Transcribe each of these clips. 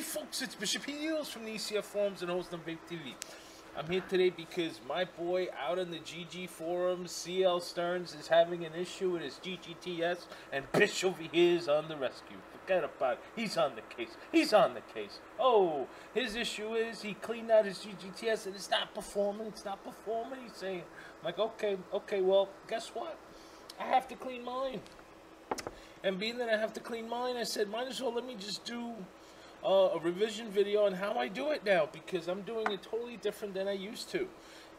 folks, it's Bishopheals from the ECF forums and host on Vape TV. I'm here today because my boy out in the GG forums, Clstearns, is having an issue with his GGTS, and Bishopheals on the rescue. Forget about it. He's on the case. He's on the case. Oh, his issue is he cleaned out his GGTS and it's not performing. It's not performing. He's saying, I'm like, okay, well, guess what? I have to clean mine. And being that I have to clean mine, I said, might as well let me just do a revision video on how I do it now, because I'm doing it totally different than I used to,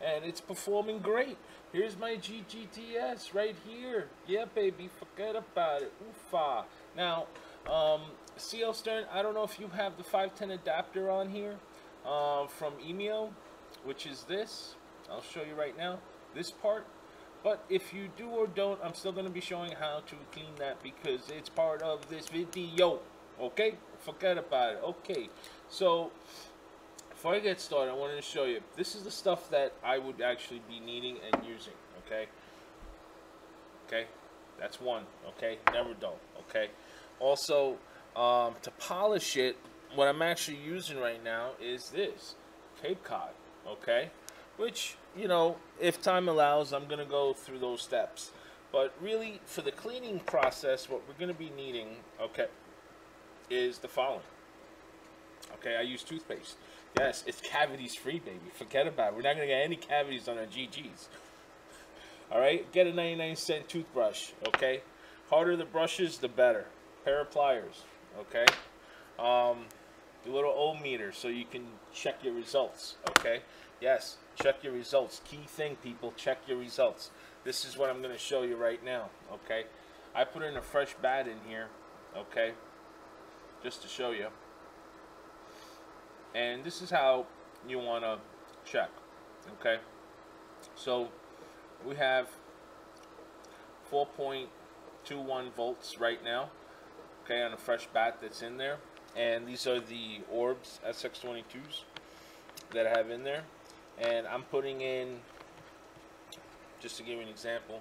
and it's performing great. Here's my GGTS right here. Yeah, baby, forget about it. Oofa. Now, Clstearns, I don't know if you have the 510 adapter on here from Emio, which is this. I'll show you right now, this part. But if you do or don't, I'm still going to be showing how to clean that because it's part of this video. Okay? Forget about it. Okay. So, before I get started, I wanted to show you. This is the stuff that I would actually be needing and using. Okay? Okay? That's one. Okay? Never dull. Okay? Also, to polish it, what I'm actually using right now is this. Cape Cod. Okay? Which, you know, if time allows, I'm going to go through those steps. But really, for the cleaning process, what we're going to be needing, okay, is the following. Okay, I use toothpaste. Yes, it's cavities free, baby. Forget about it. We're not going to get any cavities on our GGs. Alright, get a 99-cent toothbrush, okay? Harder the brushes, the better. Pair of pliers, okay? The little ohm meter so you can check your results, okay? Yes, check your results. Key thing, people, check your results. This is what I'm going to show you right now, okay? I put in a fresh bat in here, okay, just to show you. And this is how you want to check, okay? So we have 4.21 volts right now, okay, on a fresh bat that's in there. And these are the orbs, SX22s, that I have in there. And I'm putting in, just to give you an example,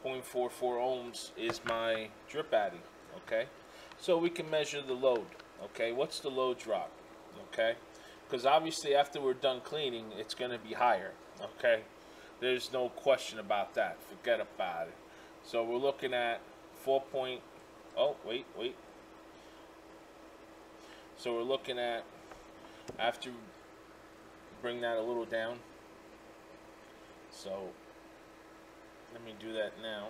0.44 ohms is my drip addy, okay? So we can measure the load, okay? What's the load drop, okay? Because obviously after we're done cleaning, it's going to be higher, okay? There's no question about that. Forget about it. So we're looking at 4. Oh, wait. So we're looking at, after bring that a little down. So let me do that now.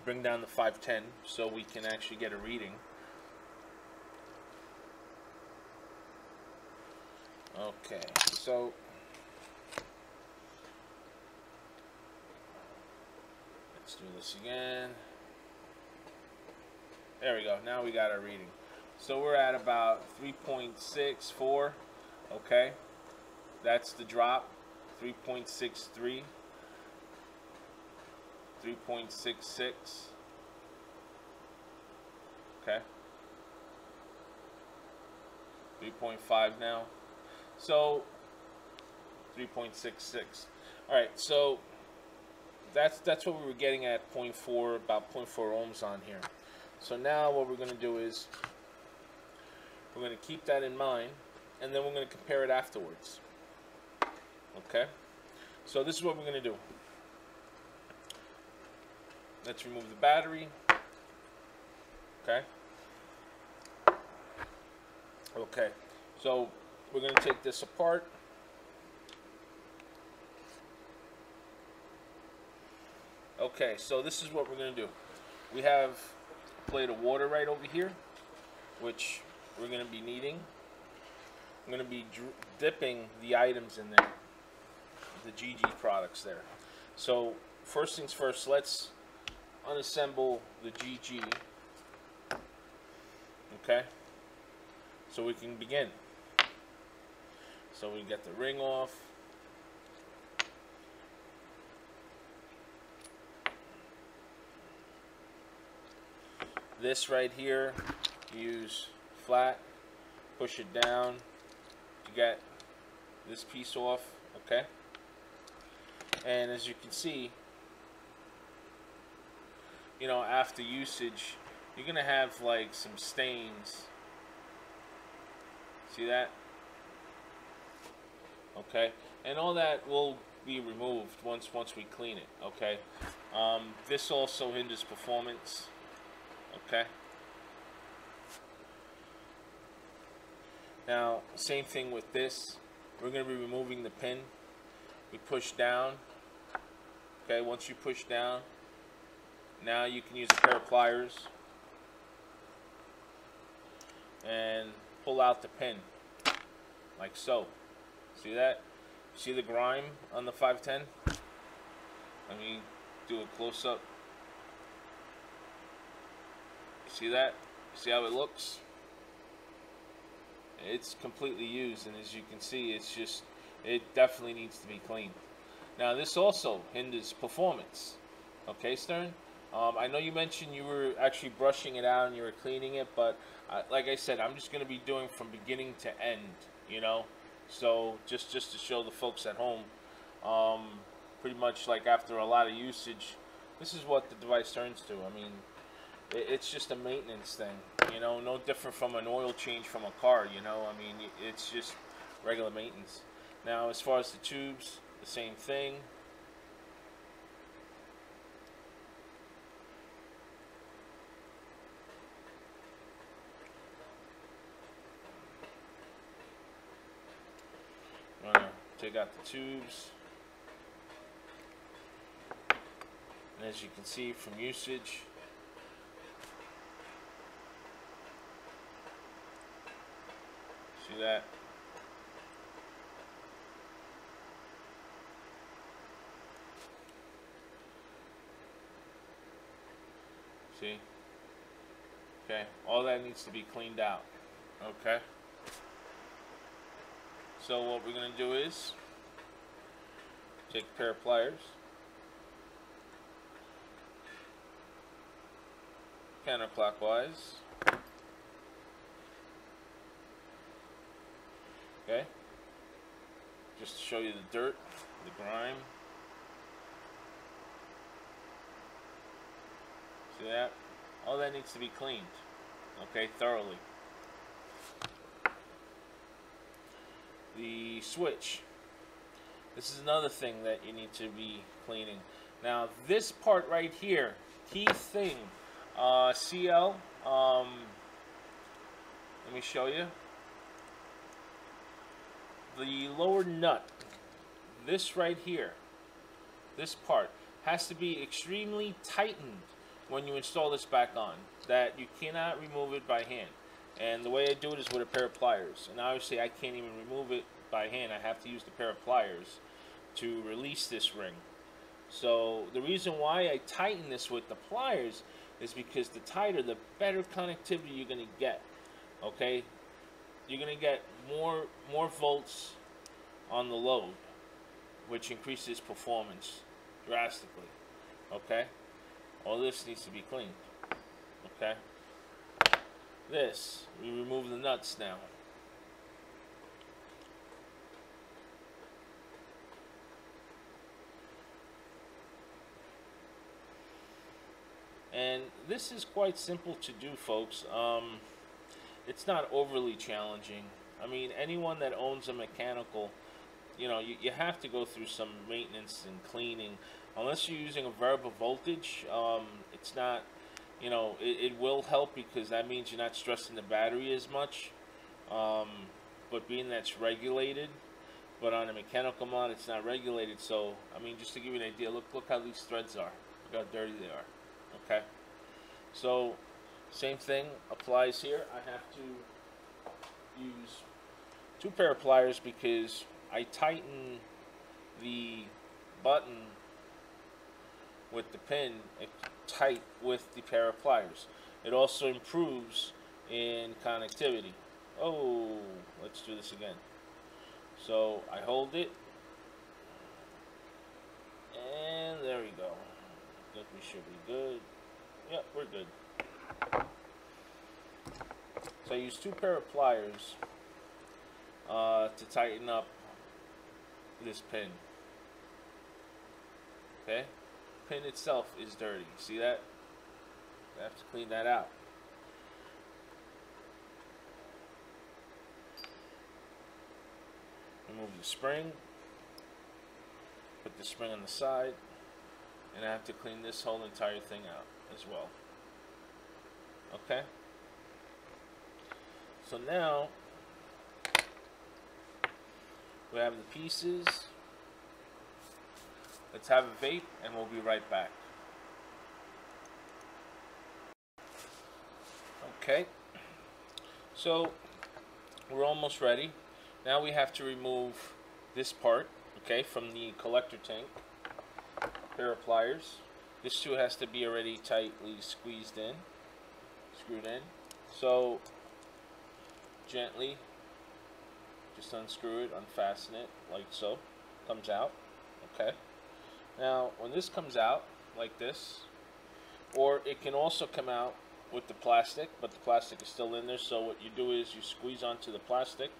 Bring down the 510 so we can actually get a reading. Okay, so let's do this again. There we go. Now we got our reading. So we're at about 3.64, okay? That's the drop. 3.63, 3.66, okay? 3.5 now. So 3.66. All right. So that's what we were getting at 0.4, about 0.4 ohms on here. So now what we're going to do is we're going to keep that in mind, and then we're going to compare it afterwards. Okay? So this is what we're going to do. Let's remove the battery. Okay? Okay. So we're going to take this apart. Okay, so this is what we're going to do. We have a plate of water right over here, which we're going to be needing. I'm going to be dipping the items in there, the GG products there. So first things first, let's unassemble the GG, okay, so we can begin. So we get the ring off. This right here, use flat, push it down to get this piece off, okay? And as you can see, you know, after usage, you're gonna have like some stains. See that? Okay, and all that will be removed once we clean it. Okay, this also hinders performance. Okay. Now, same thing with this. We're going to be removing the pin. We push down. Okay, once you push down, now you can use a pair of pliers and pull out the pin, like so. See that? See the grime on the 510? Let me do a close-up. See that? See how it looks? It's completely used, and as you can see, it definitely needs to be cleaned. Now, this also hinders performance. Okay, Stern? I know you mentioned you were actually brushing it out and you were cleaning it, but like I said, I'm just going to be doing from beginning to end, you know? So, just to show the folks at home, pretty much like after a lot of usage, this is what the device turns to. I mean, it's just a maintenance thing, you know, no different from an oil change from a car, you know. I mean, it's just regular maintenance. Now, as far as the tubes, the same thing. I'm gonna take out the tubes. And as you can see from usage, see that? See? Okay, all that needs to be cleaned out. Okay? So what we're going to do is take a pair of pliers, counterclockwise. Okay? Just to show you the dirt, the grime. See that? All that needs to be cleaned. Okay, thoroughly. The switch. This is another thing that you need to be cleaning. Now, this part right here, key thing, CL, let me show you. The lower nut, this right here, this part, has to be extremely tightened when you install this back on, that you cannot remove it by hand. And the way I do it is with a pair of pliers. And obviously I can't even remove it by hand. I have to use the pair of pliers to release this ring. So the reason why I tighten this with the pliers is because the tighter, the better connectivity you're going to get. Okay? You're going to get more volts on the load, which increases performance drastically. Okay? All this needs to be cleaned. Okay? This, we remove the nuts now. And this is quite simple to do, folks. It's not overly challenging. I mean, anyone that owns a mechanical, you know, you have to go through some maintenance and cleaning. Unless you're using a variable voltage, it's not, you know, it will help because that means you're not stressing the battery as much. But being that's regulated, but on a mechanical mod, it's not regulated. So, I mean, just to give you an idea, look how these threads are. Look how dirty they are. Okay? So, same thing applies here. I have to use 2 pair of pliers because I tighten the button with the pin tight with the pair of pliers. It also improves in connectivity. Oh, let's do this again. So I hold it, and there we go. I think we should be good. Yep, we're good. So I use 2 pair of pliers to tighten up this pin. Okay? Pin itself is dirty. See that? I have to clean that out. remove the spring, put the spring on the side, and I have to clean this whole entire thing out as well. Okay? So now we have the pieces. Let's have a vape and we'll be right back. Okay, so we're almost ready. Now we have to remove this part, okay, from the collector tank. Pair of pliers. This too has to be already tightly squeezed in, screwed in. So gently just unscrew it, unfasten it like so. Comes out. Okay. Now when this comes out like this, or it can also come out with the plastic, but the plastic is still in there, so what you do is you squeeze onto the plastic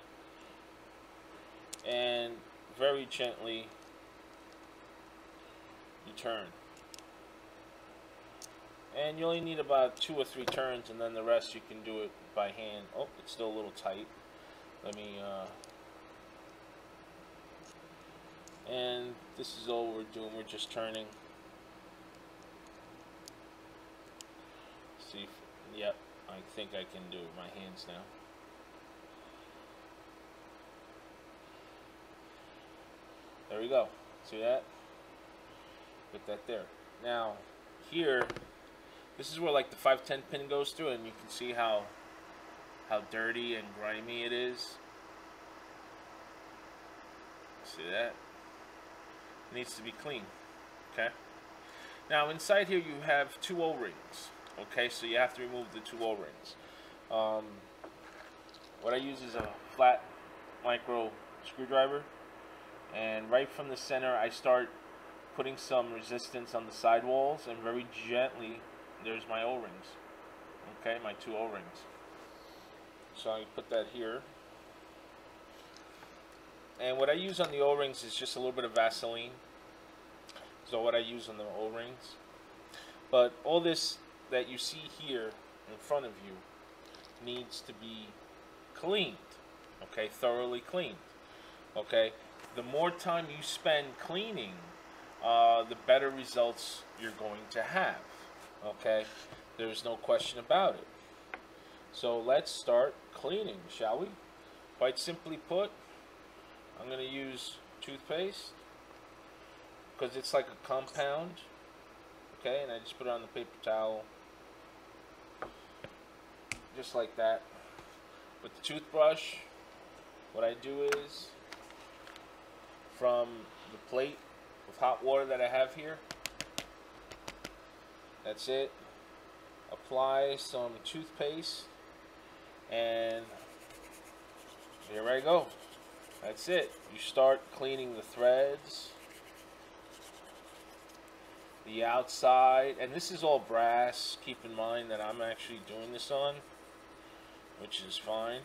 and very gently you turn. And you only need about 2 or 3 turns, and then the rest you can do it by hand. Oh, it's still a little tight. Let me and this is all we're doing, we're just turning. See if, yep, I think I can do it with my hands now. There we go. See that? Put that there. Now, here, this is where like the 510 pin goes through, and you can see how dirty and grimy it is. See that? It needs to be clean. Okay? Now, inside here you have 2 O-rings. Okay, so you have to remove the 2 O-rings. What I use is a flat micro screwdriver, and right from the center I start putting some resistance on the side walls, and very gently there's my O-rings. Okay, my 2 O-rings. So I put that here. And what I use on the O-rings is just a little bit of Vaseline. So what I use on the O-rings. But all this that you see here in front of you needs to be cleaned. Okay, thoroughly cleaned. Okay, the more time you spend cleaning, the better results you're going to have. Okay, there's no question about it. So let's start cleaning, shall we? Quite simply put, I'm going to use toothpaste because it's like a compound. Okay, and I just put it on the paper towel, just like that. With the toothbrush, what I do is, from the plate with hot water that I have here, that's it. Apply some toothpaste, and here I go. That's it. You start cleaning the threads, the outside, and this is all brass. Keep in mind that I'm actually doing this on, which is fine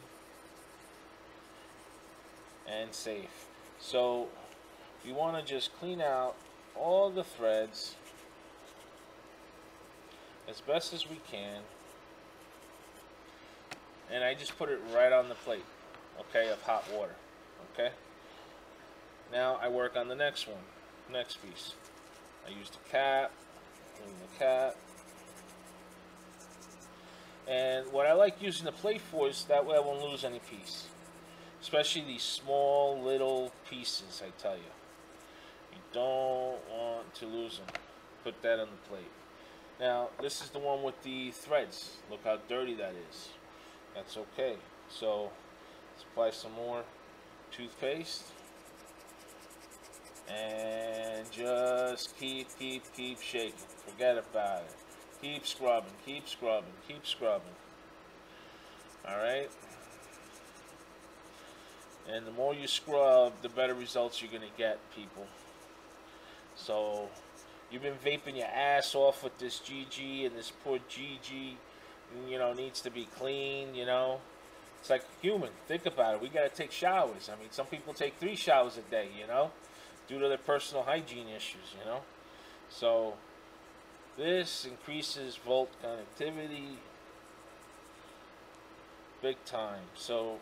and safe. So you want to just clean out all the threads as best as we can, and I just put it right on the plate, okay, of hot water. Okay, now I work on the next one, next piece. I use the cap, clean the cap, and what I like using the plate for is that way I won't lose any piece, especially these small little pieces. I tell you, you don't want to lose them. Put that on the plate. Now this is the one with the threads. Look how dirty that is. That's okay. So let's apply some more toothpaste, and just keep shaking. Forget about it. Keep scrubbing, keep scrubbing, keep scrubbing. Alright? And the more you scrub, the better results you're going to get, people. So you've been vaping your ass off with this GG, and this poor GG, you know, needs to be clean, you know. It's like human. Think about it. We got to take showers. I mean, some people take 3 showers a day, you know, due to their personal hygiene issues, you know. So this increases volt connectivity big time. So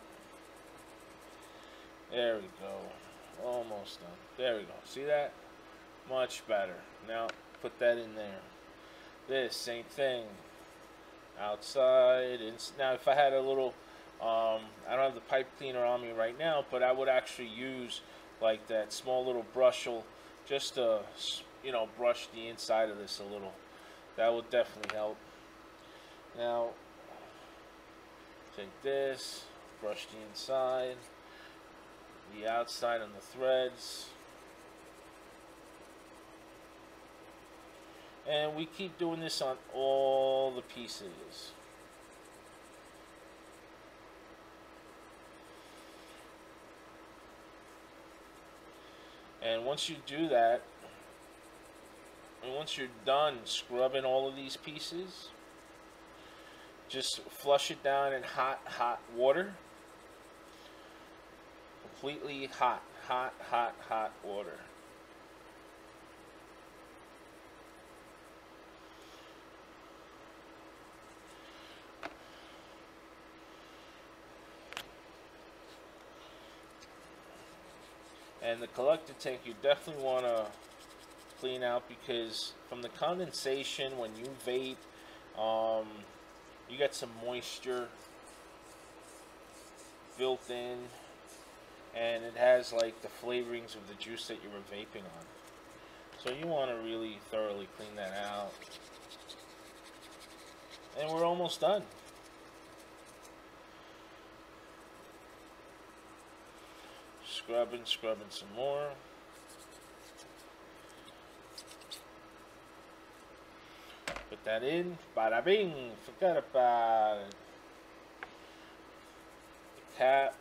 There we go. Almost done. There we go. See that? Much better. Now put that in there. This same thing. Outside. Now if I had a little, I don't have the pipe cleaner on me right now, but I would actually use like that small little brushel just to, you know, brush the inside of this a little. That would definitely help. Now take this, brush the inside, the outside on the threads, and we keep doing this on all the pieces. And once you do that, and once you're done scrubbing all of these pieces, just flush it down in hot water. Completely hot water. And the collector tank you definitely want to clean out, because from the condensation when you vape, you get some moisture built in, and it has like the flavorings of the juice that you were vaping on. So you want to really thoroughly clean that out. And we're almost done. Scrubbing some more. Put that in. Bada bing. Forget about it. The cap.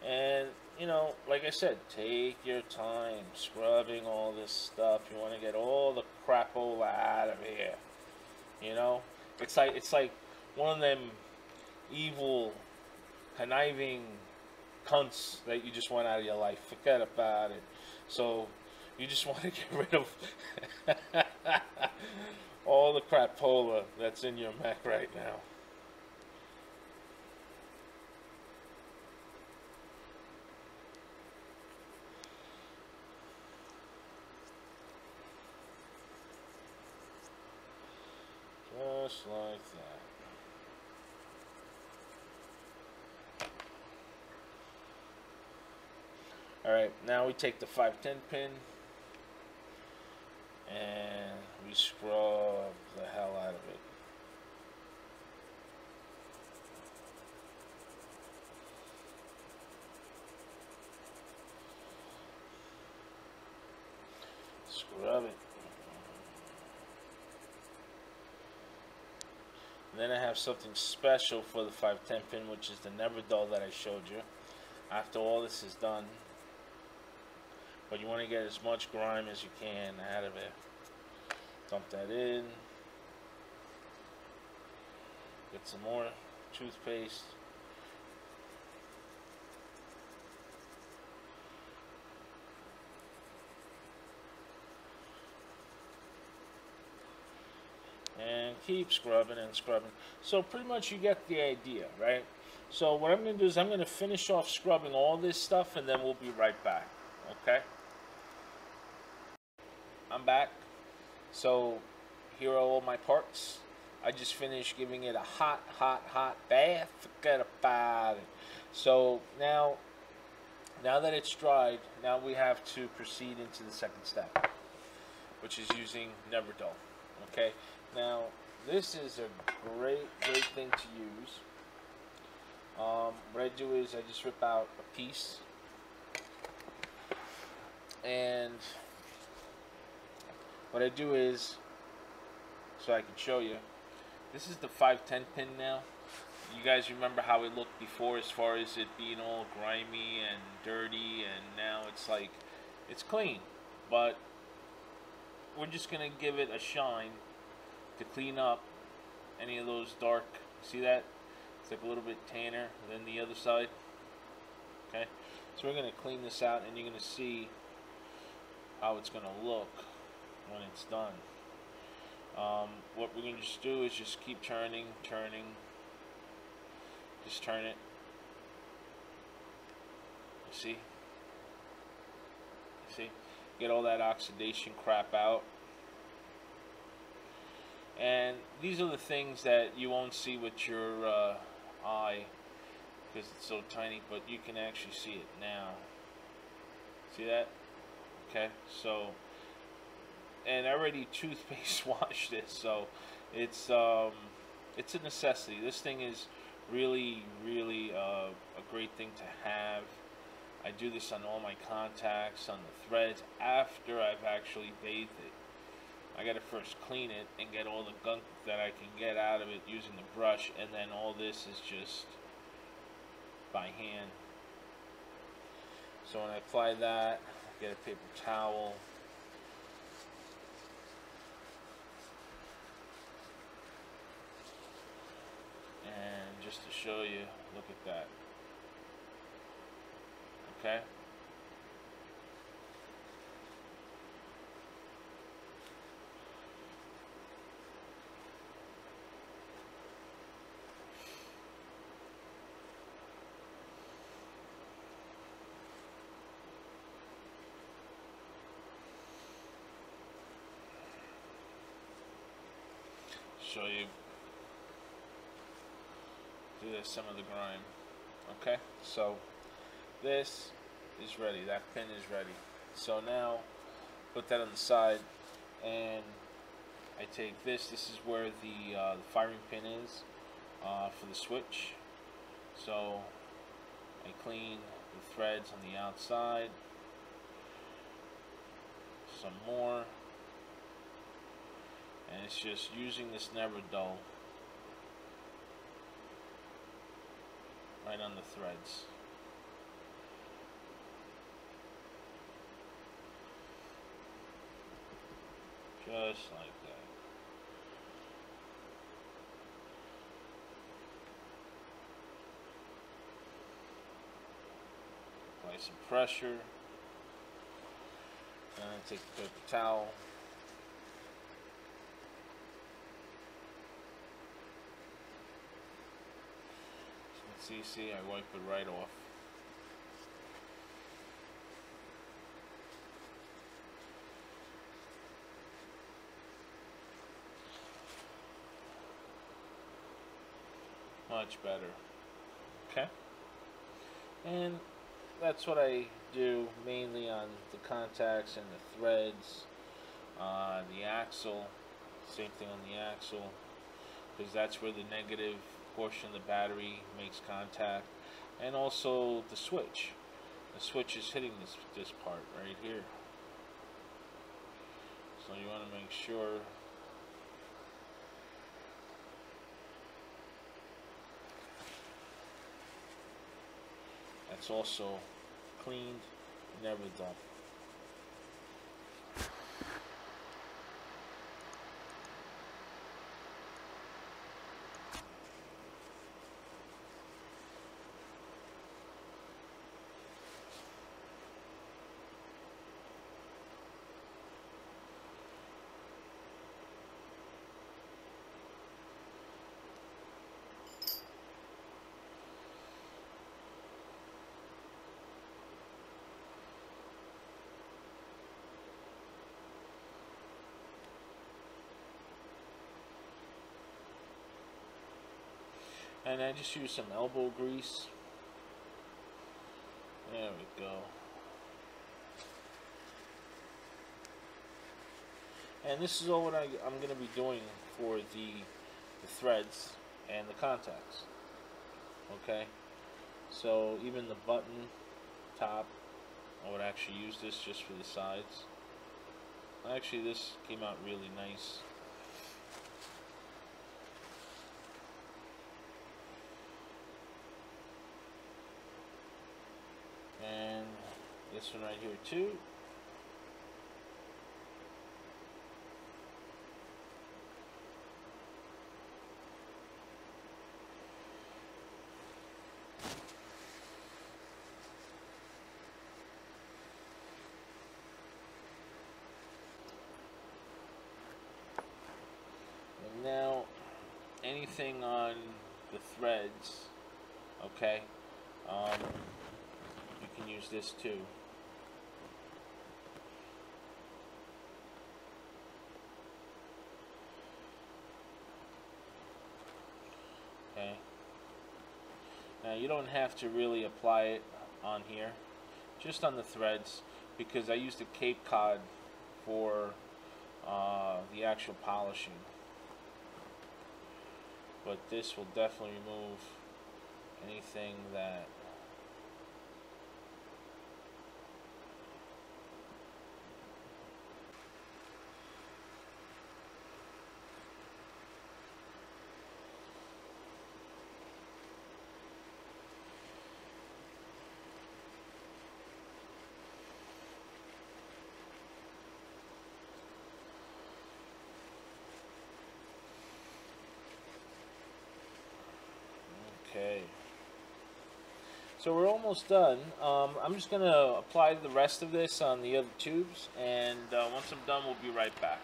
And, you know, like I said, take your time scrubbing all this stuff. You want to get all the crapola out of here. You know? It's like one of them evil, conniving cunts that you just want out of your life. Forget about it. So you just want to get rid of all the crapola that's in your mech right now. Just like that. Alright, now we take the 510 pin and we scrub the hell out of it. Scrub it. And then I have something special for the 510 pin, which is the never dull that I showed you. After all this is done, but you want to get as much grime as you can out of it. Dump that in. Get some more toothpaste. And keep scrubbing and scrubbing. So pretty much you get the idea, right? So what I'm going to do is I'm going to finish off scrubbing all this stuff, and then we'll be right back. Okay? I'm back. So here are all my parts. I just finished giving it a hot bath. Forget about it. So now that it's dried, now we have to proceed into the second step, which is using never dull. Okay? Now this is a great thing to use. What I do is I just rip out a piece, and what I do is, so I can show you, this is the 510 pin now. You guys remember how it looked before, as far as it being all grimy and dirty, and now it's like, it's clean. But we're just going to give it a shine to clean up any of those dark, see that? It's like a little bit tanner than the other side. Okay, so we're going to clean this out, and you're going to see how it's going to look when it's done. What we're going to just do is just keep turning Just turn it. You see? You see? Get all that oxidation crap out. And these are the things that you won't see with your eye because it's so tiny, but you can actually see it now. See that? Okay, so, and I already toothpaste washed this, so it's a necessity. This thing is really a great thing to have. I do this on all my contacts, on the threads, after I've actually bathed it. I gotta first clean it and get all the gunk that I can get out of it using the brush, and then all this is just by hand. So when I apply that, I get a paper towel. And just to show you, look at that. Okay? Show you. Do this, some of the grime. Okay? So this is ready. That pin is ready. So now put that on the side, and I take this. This is where the firing pin is for the switch. So I clean the threads on the outside. Some more. And it's just using this never dull right on the threads. Just like that. Apply some pressure. And I take the paper towel. See, I wipe it right off. Much better. Okay? And that's what I do mainly on the contacts and the threads, the axle. Same thing on the axle, because that's where the negative portion of the battery makes contact, and also the switch. The switch is hitting this part right here. So you want to make sure that's also cleaned, never dull. And I just use some elbow grease. There we go. And this is all what I'm going to be doing for the threads and the contacts. Okay? So even the button top, I would actually use this just for the sides. Actually, this came out really nice. And this one right here too. And now anything on the threads Okay, you can use this too. Okay. Now you don't have to really apply it on here, just on the threads, because I used a Cape Cod for the actual polishing. But this will definitely remove anything that okay. So we're almost done. I'm just going to apply the rest of this on the other tubes, and once I'm done, we'll be right back.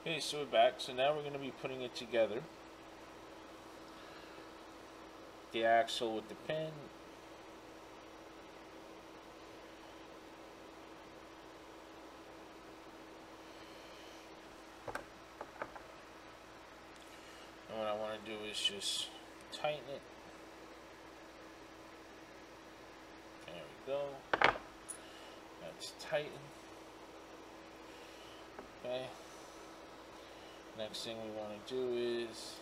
Okay, so we're back. So now we're going to be putting it together. The axle with the pin. And what I want to do is just tighten it. There we go. That's tightened. Okay. Next thing we want to do is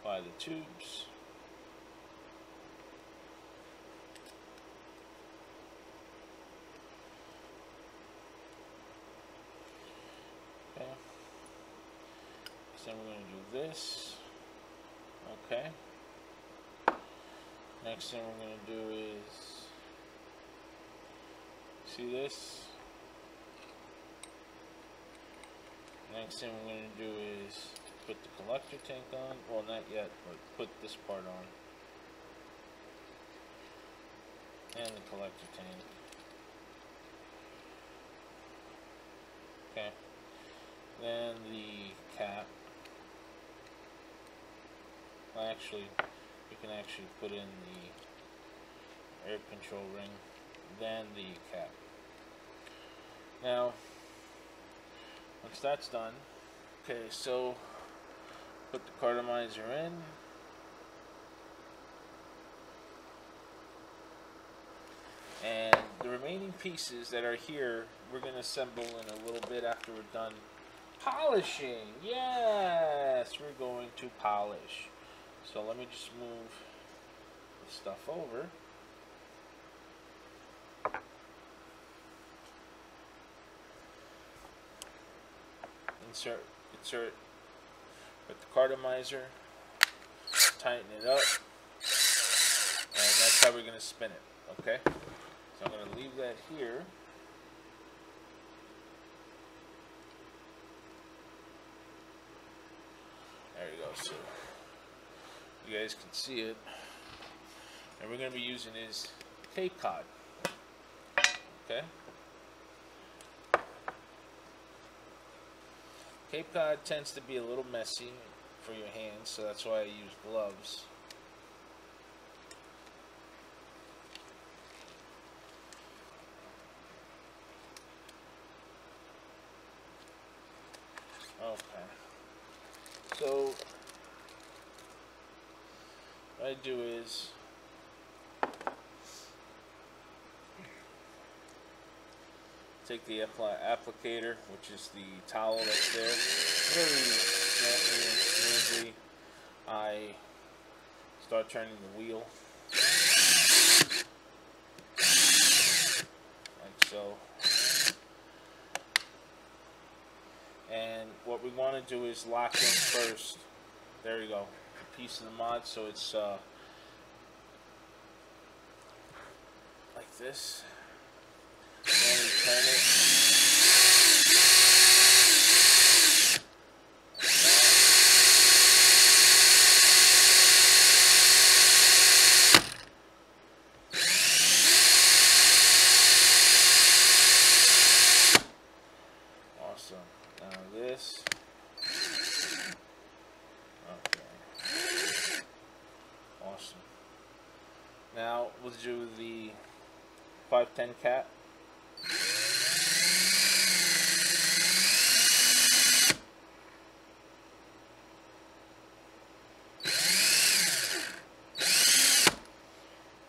apply the tubes. Okay. Then we're going to do this. Okay. Next thing we're going to do is, see this? Next thing we're going to do is put the collector tank on. Well, not yet, but put this part on. And the collector tank. Okay. Then the cap. Well, actually, you can actually put in the air control ring, then the cap. Now, once that's done, okay, so put the cartomizer in. And the remaining pieces that are here, we're going to assemble in a little bit after we're done polishing. Yes, we're going to polish. So let me just move the stuff over. Insert, with the cartomizer, tighten it up, and that's how we're going to spin it, okay? So I'm going to leave that here. There you go, so you guys can see it. And we're going to be using his Cape Cod, okay? Cape Cod tends to be a little messy for your hands, so that's why I use gloves. Okay. So what I do is take the applicator, which is the towel that's there, very gently and smoothly. I start turning the wheel, like so. And what we want to do is lock in first. There you go, a piece of the mod, so it's like this. Then we turn it. Awesome. Now this. Now we'll do the 510 cap.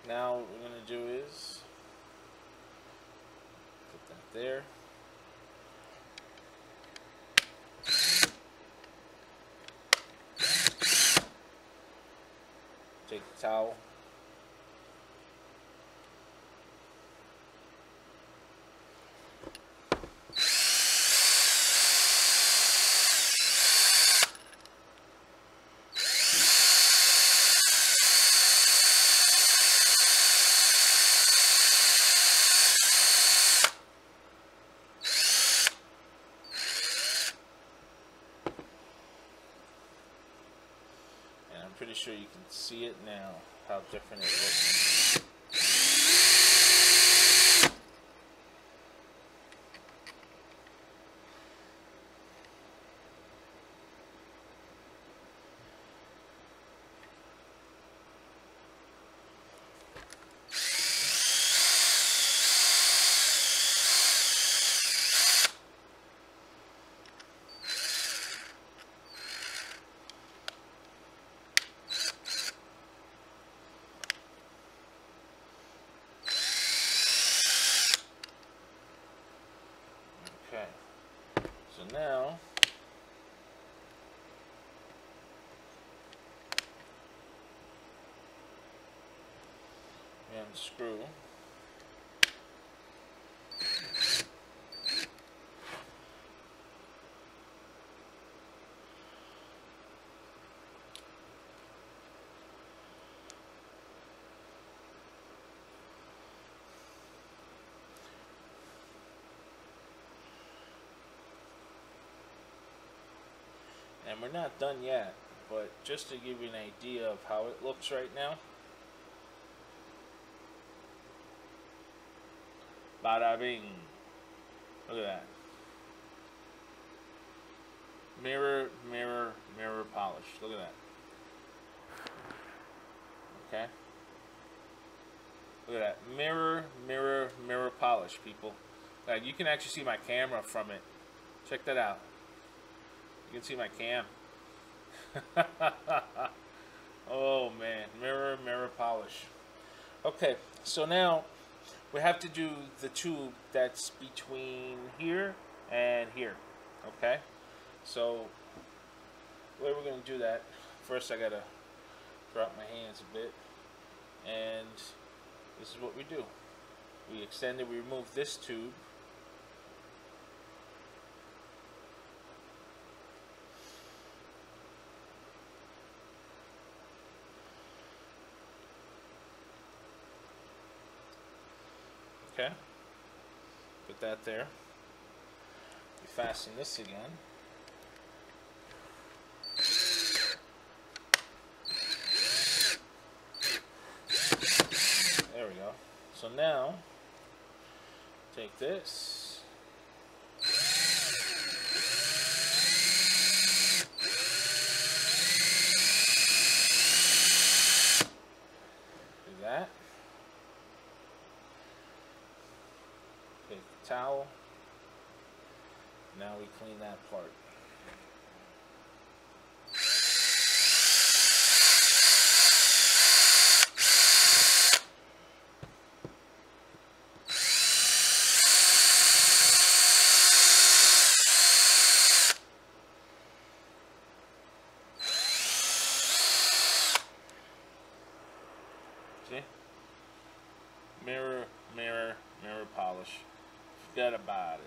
Now what we're going to do is put that there. Take the towel. Pretty sure you can see it now, how different it looks. So now, we unscrew. And we're not done yet, but just to give you an idea of how it looks right now. Bada bing. Look at that. Mirror, mirror, mirror polish. Look at that. Okay? Look at that. Mirror, mirror, mirror polish, people. Like, you can actually see my camera from it. Check that out. You can see my cam. Oh man, mirror, mirror polish. Okay, so now we have to do the tube that's between here and here. Okay, so the way we're going to do that, first I gotta drop my hands a bit, and this is what we do. We extend it, we remove this tube. Okay, put that there. We fasten this again. There we go. So now, take this. Do that. Take the towel. Now we clean that part. See? Mirror, mirror, mirror polish. Forget about it.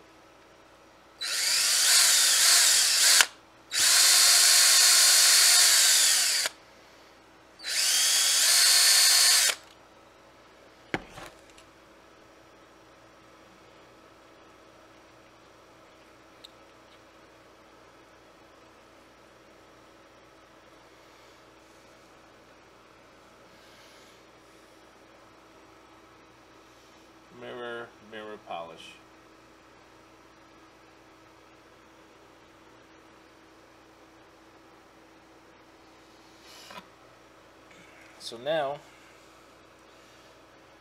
Mirror, mirror polish. So now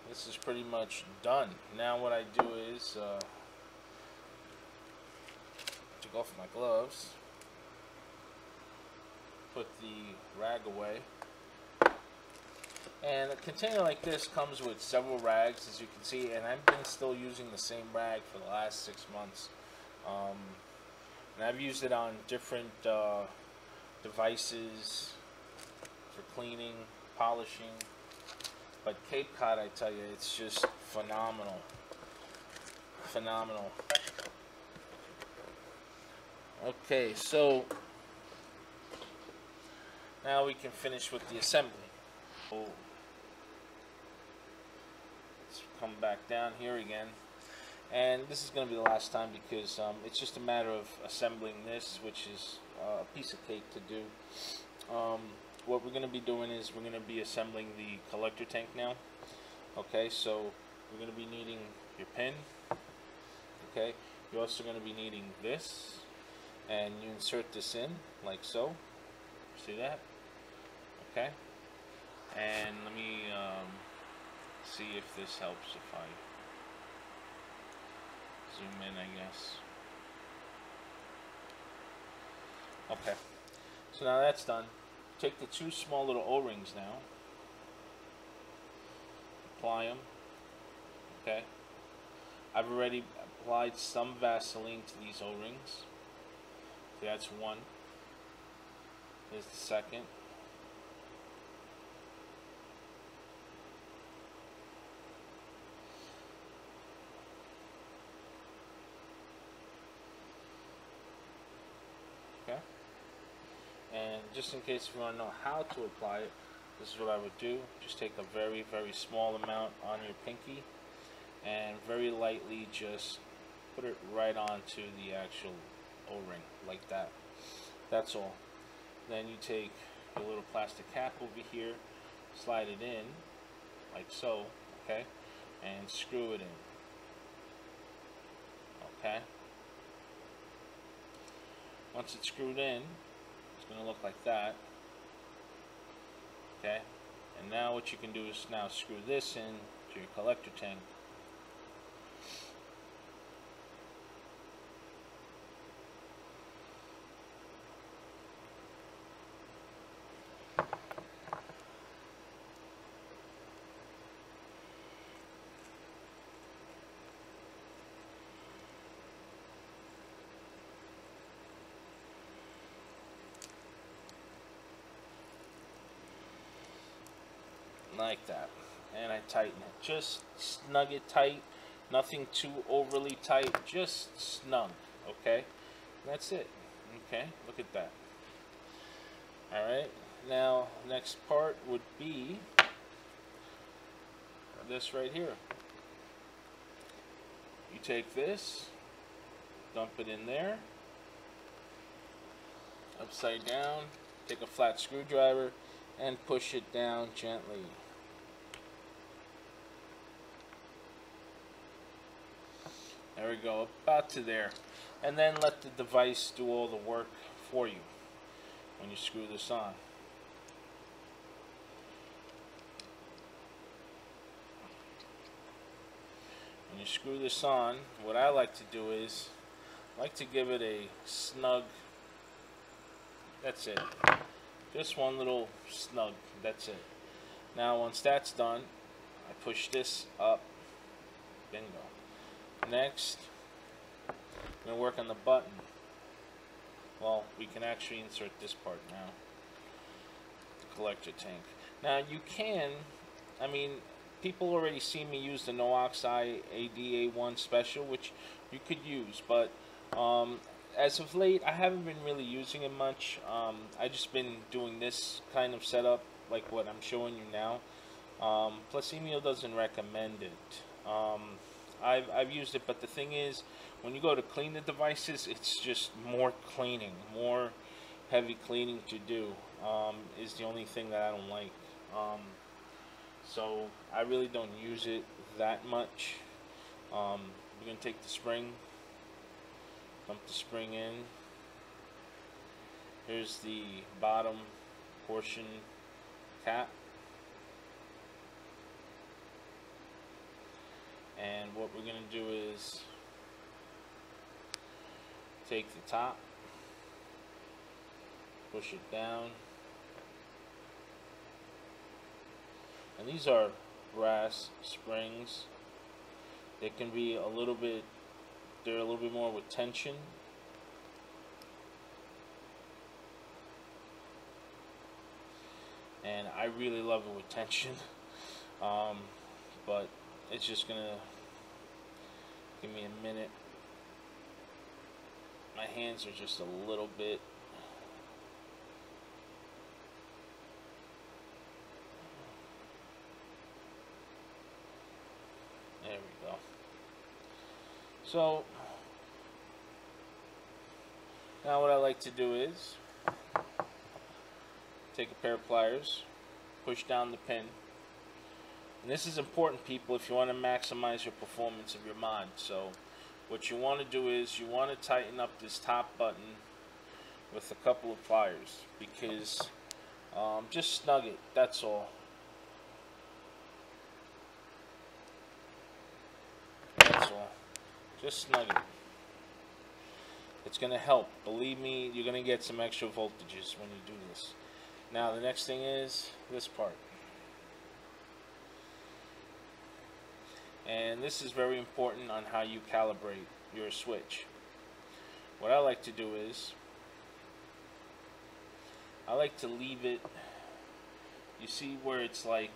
this is pretty much done. Now what I do is take off my gloves, put the rag away, and a container like this comes with several rags, as you can see, and I've been still using the same rag for the last 6 months, and I've used it on different devices for cleaning, polishing. But Cape Cod, I tell you, it's just phenomenal. Phenomenal. Okay, so now we can finish with the assembly. So let's come back down here again. And this is going to be the last time because it's just a matter of assembling this, which is a piece of cake to do. What we're going to be doing is we're going to be assembling the collector tank now. Okay, so we're going to be needing your pin. Okay, you're also going to be needing this, and you insert this in like so. See that? Okay, and let me see if this helps if I zoom in, I guess. Okay, so now that's done. Take the two small little O-rings now, apply them. Okay, I've already applied some Vaseline to these O-rings. So that's one. There's the second. Okay. And just in case you want to know how to apply it, this is what I would do. Just take a very, very small amount on your pinky and very lightly just put it right onto the actual O-ring, like that. That's all. Then you take your little plastic cap over here, slide it in, like so, okay, and screw it in. Okay. Once it's screwed in, it's going to look like that. Okay, and now what you can do is now screw this in to your collector tank. Like that, and I tighten it. Just snug it tight, nothing too overly tight, just snug. Okay, that's it. Okay, look at that. Alright, now next part would be this right here. You take this, dump it in there, upside down, take a flat screwdriver and push it down gently. There we go, about to there. And then let the device do all the work for you when you screw this on. When you screw this on, what I like to do is, I like to give it a snug, that's it. Just one little snug, that's it. Now once that's done, I push this up, bingo. Next, I'm going to work on the button. Well, we can actually insert this part now. The collector tank. Now you can, I mean, people already see me use the no oxide ADA1 special, which you could use, but as of late, I haven't been really using it much. I've just been doing this kind of setup, like what I'm showing you now. Plus, Emil doesn't recommend it. I've used it, but the thing is, when you go to clean the devices, it's just more cleaning, more heavy cleaning to do, is the only thing that I don't like. So I really don't use it that much. You're going to take the spring, dump the spring in. Here's the bottom portion cap. And what we're going to do is take the top, push it down, and these are brass springs. They can be a little bit, they're a little bit more with tension. And I really love it with tension. But it's just gonna give me a minute. My hands are just a little bit there we go. So now what I like to do is take a pair of pliers, push down the pin. And this is important, people, if you want to maximize your performance of your mod. So what you want to do is you want to tighten up this top button with a couple of pliers, because just snug it, that's all. That's all. Just snug it. It's going to help. Believe me, you're going to get some extra voltages when you do this. Now the next thing is this part. And this is very important on how you calibrate your switch. What I like to do is I like to leave it, you see where it's like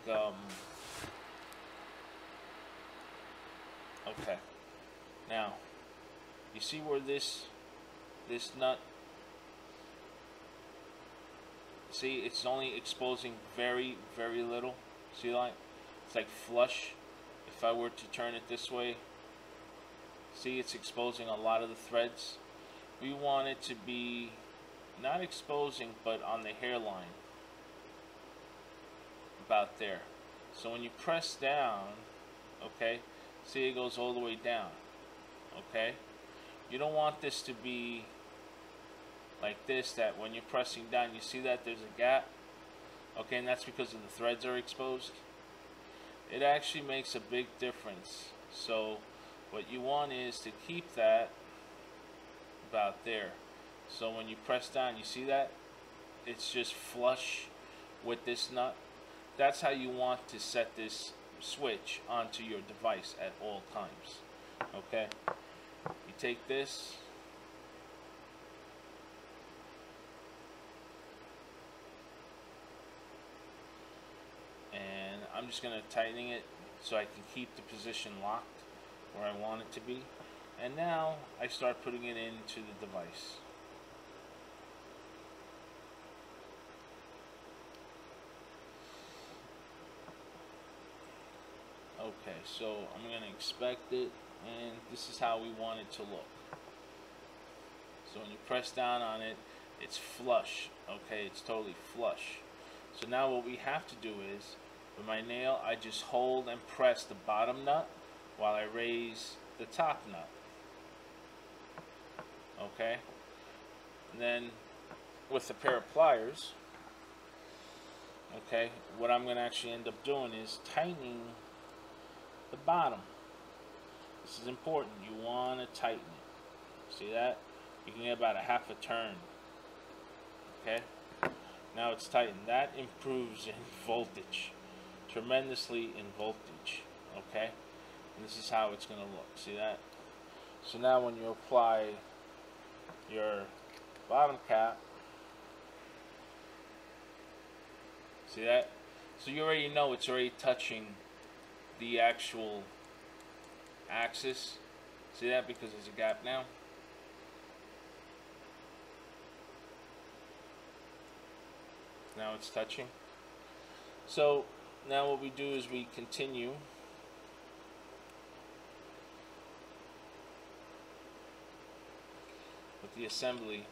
okay, now you see where this nut, see, it's only exposing very, very little. See, like it's like flush. If I were to turn it this way, see, it's exposing a lot of the threads. We want it to be not exposing, but on the hairline, about there. So when you press down, okay, see, it goes all the way down. Okay, you don't want this to be like this, that when you're pressing down, you see that there's a gap. Okay, and that's because of the threads are exposed. It actually makes a big difference. So what you want is to keep that about there. So when you press down, you see that it's just flush with this nut. That's how you want to set this switch onto your device at all times. Okay, you take this, and I'm just going to tighten it so I can keep the position locked where I want it to be. And now I start putting it into the device. Okay, so I'm going to inspect it, and this is how we want it to look. So when you press down on it, it's flush. Okay, it's totally flush. So now what we have to do is, with my nail, I just hold and press the bottom nut while I raise the top nut. Okay, and then with a pair of pliers, okay, what I'm going to actually end up doing is tightening the bottom. This is important. You want to tighten it. See that? You can get about a half a turn. Okay, now it's tightened. That improves in voltage tremendously in voltage. Okay, and this is how it's going to look. See that? So now when you apply your bottom cap, see that? So you already know it's already touching the actual axis. See that? Because there's a gap now. Now it's touching. So now what we do is we continue with the assembly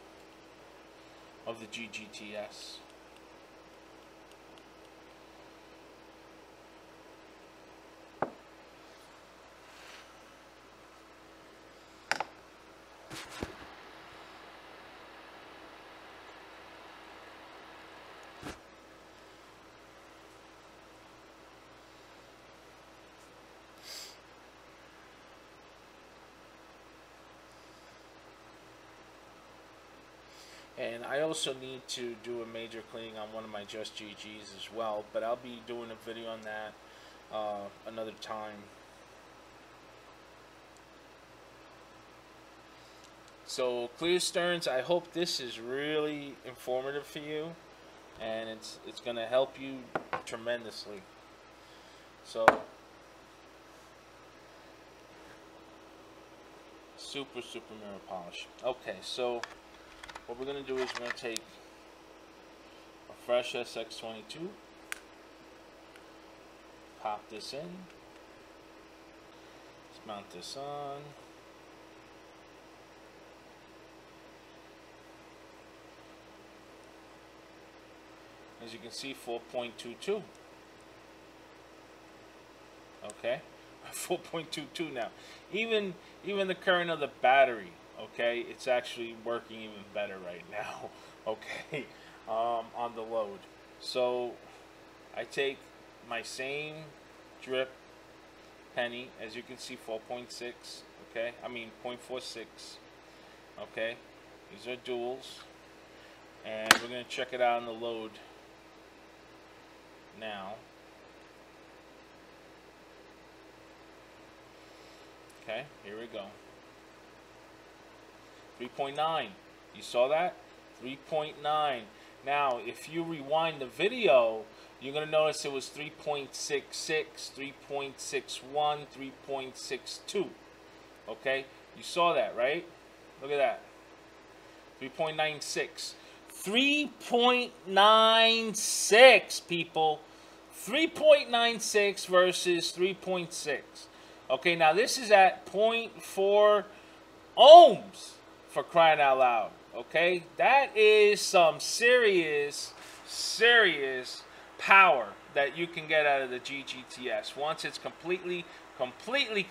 of the GGTS. And I also need to do a major cleaning on one of my Just GGs as well, but I'll be doing a video on that another time. So Clstearns, I hope this is really informative for you, and it's going to help you tremendously. So super mirror polish. Okay, so what we're going to do is we're going to take a fresh SX22, pop this in, let's mount this on. As you can see, 4.22. Okay, 4.22 now. Even the current of the battery, okay, it's actually working even better right now. Okay, on the load. So I take my same drip penny, as you can see, 4.6. Okay, I mean 0.46. Okay, these are duals, and we're gonna check it out on the load now. Okay, here we go. 3.9. You saw that? 3.9. Now, if you rewind the video, you're going to notice it was 3.66, 3.61, 3.62. Okay? You saw that, right? Look at that. 3.96. 3.96, people. 3.96 versus 3.6. Okay, now this is at 0.4 ohms, for crying out loud. Okay, that is some serious power that you can get out of the GGTS once it's completely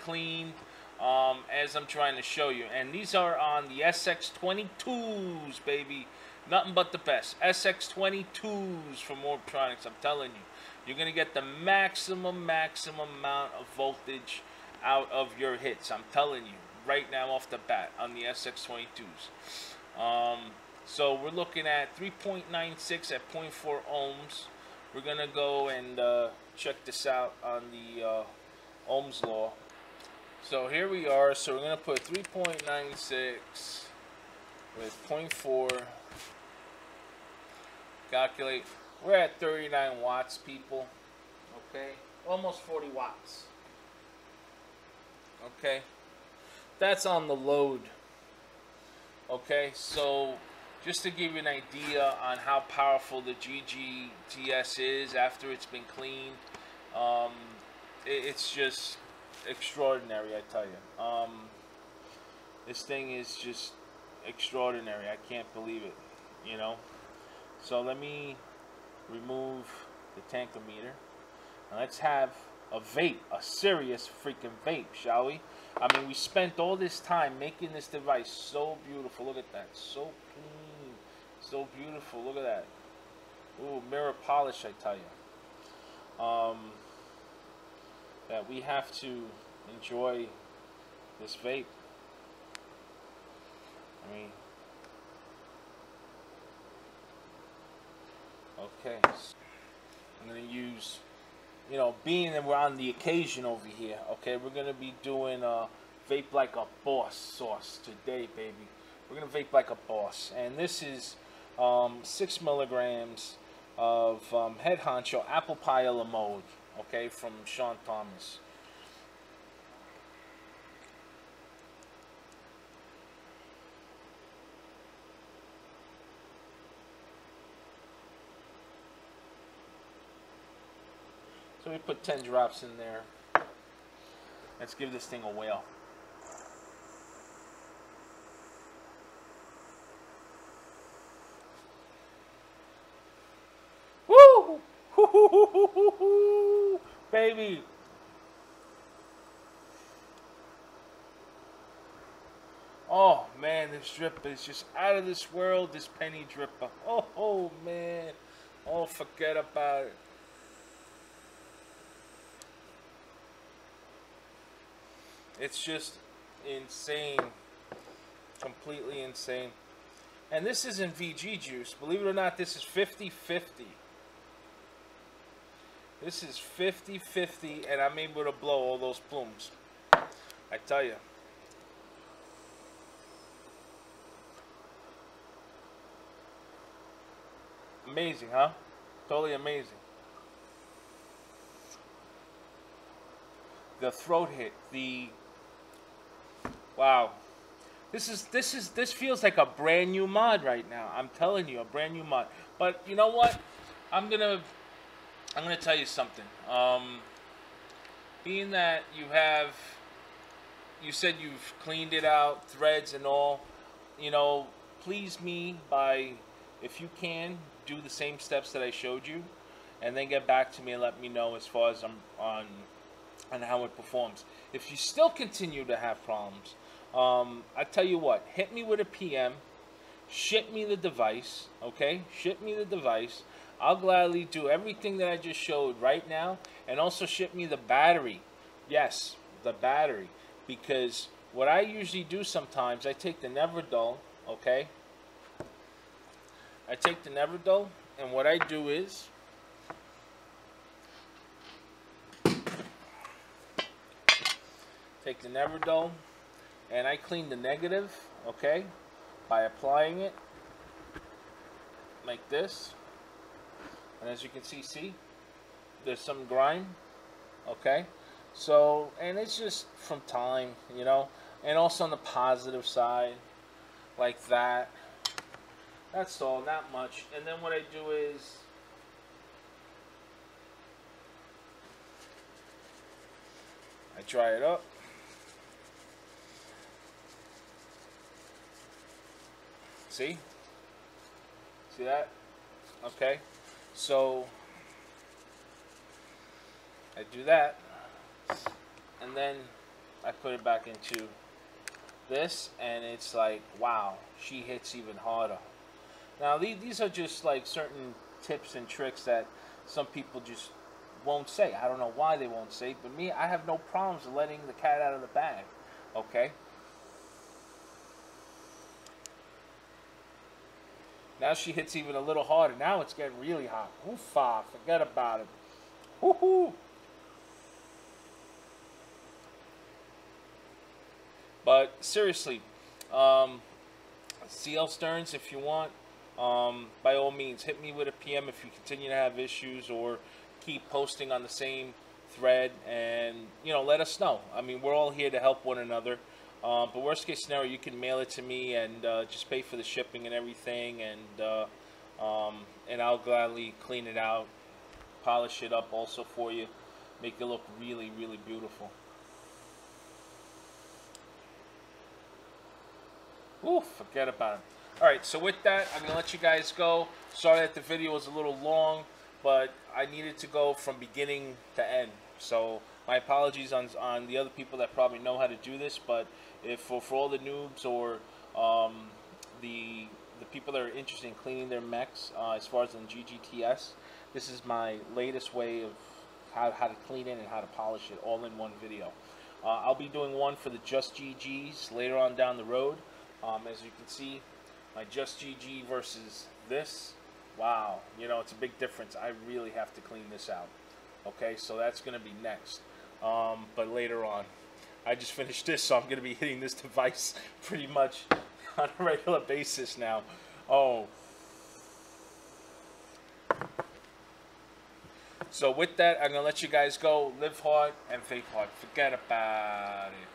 cleaned, as I'm trying to show you. And these are on the SX22s, baby. Nothing but the best. SX22s from Orbtronics, I'm telling you. You're going to get the maximum amount of voltage out of your hits. I'm telling you right now off the bat on the SX22s. So we're looking at 3.96 at 0.4 ohms. We're going to go and check this out on the Ohm's law. So here we are. So we're going to put 3.96 with 0.4. Calculate. We're at 39 watts, people. Okay, almost 40 watts. Okay, that's on the load. Okay, so just to give you an idea on how powerful the GGTS is after it's been cleaned, it's just extraordinary, I tell you. This thing is just extraordinary. I can't believe it, you know. So let me remove the tankometer, and let's have a vape, a serious freaking vape, shall we? I mean, we spent all this time making this device so beautiful. Look at that, so clean, so beautiful. Look at that. Ooh, mirror polish, I tell you. That we have to enjoy this vape. I mean, okay, I'm going to use, you know, being that we're on the occasion over here, okay, we're going to be doing vape like a boss sauce today, baby. We're going to vape like a boss. And this is 6 milligrams of Head Honcho Apple Pie a la Mode, okay, from Sean Thomas. So we put 10 drops in there. Let's give this thing a whale. Woo! Baby. Oh man, this dripper is just out of this world, this penny dripper. Oh man. Oh, forget about it. It's just insane. Completely insane. And this isn't VG juice. Believe it or not, this is 50-50. This is 50-50, and I'm able to blow all those plumes. I tell you. Amazing, huh? Totally amazing. The throat hit, wow. This feels like a brand new mod right now. I'm telling you, a brand new mod. But you know what? I'm gonna tell you something. Being that you said you've cleaned it out, threads and all, you know, please me by, if you can, do the same steps that I showed you, and then get back to me and let me know as far as I'm on how it performs. If you still continue to have problems, I tell you what, hit me with a PM, ship me the device, okay? Ship me the device. I'll gladly do everything that I just showed right now, and also ship me the battery. Yes, the battery. Because what I usually do sometimes, I take the Neverdol, okay? I take the Neverdol, and what I do is, take the Neverdol, and I clean the negative, okay, by applying it like this. And as you can see, there's some grime, okay? So, and it's just from time, you know, and also on the positive side, like that. That's all, not much. And then what I do is, I dry it up. See? See that? Okay. So, I do that. And then I put it back into this. And it's like, wow, she hits even harder. Now, these are just like certain tips and tricks that some people just won't say. I don't know why they won't say. But me, I have no problems letting the cat out of the bag. Okay? Now she hits even a little harder. Now it's getting really hot. Oofa, forget about it. Woohoo! But seriously, Clstearns, if you want, by all means, hit me with a PM if you continue to have issues, or keep posting on the same thread, and you know, let us know. I mean, we're all here to help one another. But worst case scenario, you can mail it to me and just pay for the shipping and everything, and I'll gladly clean it out, polish it up also for you, make it look really, really beautiful. Ooh, forget about it. Alright, so with that, I'm going to let you guys go. Sorry that the video was a little long, but I needed to go from beginning to end. So my apologies on the other people that probably know how to do this, but if for all the noobs or the people that are interested in cleaning their mechs, as far as on GGTS, this is my latest way of how to clean it and how to polish it all in one video. I'll be doing one for the Just GGs later on down the road. As you can see, my Just GG versus this, wow, you know, it's a big difference. I really have to clean this out. Okay, so that's going to be next, but later on. I just finished this, so I'm going to be hitting this device pretty much on a regular basis now. Oh. So with that, I'm going to let you guys go. Live hard and vape hard. Forget about it.